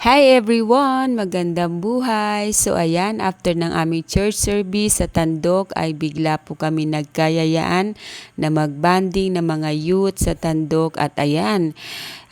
Hi everyone! Magandang buhay! So ayan, after ng aming church service sa Tandok ay bigla po kami nagkayayaan na magbanding ng mga youth sa Tandok at ayan,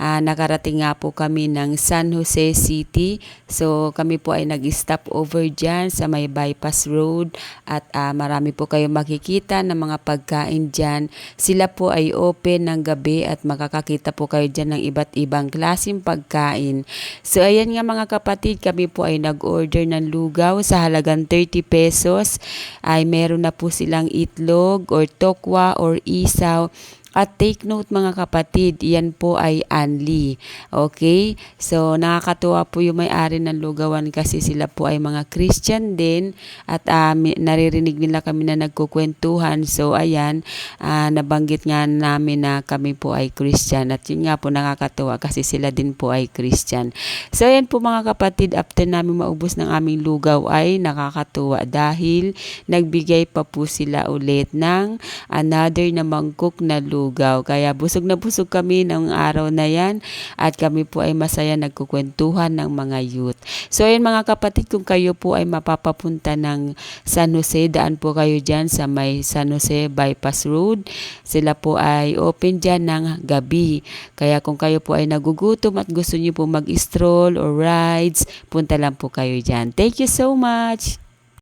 nakarating nga po kami ng San Jose City. So kami po ay nag-stop over dyan sa may bypass road at marami po kayo makikita ng mga pagkain dyan. Sila po ay open ng gabi at makakakita po kayo dyan ng iba't ibang klaseng pagkain. So ayan nga mga kapatid, kami po ay nag-order ng lugaw sa halagang 30 pesos. Ay meron na po silang itlog or tokwa or isaw. At take note mga kapatid, yan po ay Anli. Okay? So nakakatuwa po yung may-ari ng lugawan kasi sila po ay mga Christian din at naririnig nila kami na nagkukwentuhan. So ayan, nabanggit nga namin na kami po ay Christian at yun nga po nakakatuwa kasi sila din po ay Christian. So ayan po mga kapatid, after namin maubos ng aming lugaw ay nakakatuwa dahil nagbigay pa po sila ulit ng another na mangkok na lugaw. Kaya busog na busog kami ng araw na yan at kami po ay masaya nagkukwentuhan ng mga youth. So ayun mga kapatid, kung kayo po ay mapapapunta ng San Jose, daan po kayo dyan sa may San Jose Bypass Road. Sila po ay open dyan ng gabi. Kaya kung kayo po ay nagugutom at gusto niyo po mag-stroll or rides, punta lang po kayo dyan. Thank you so much!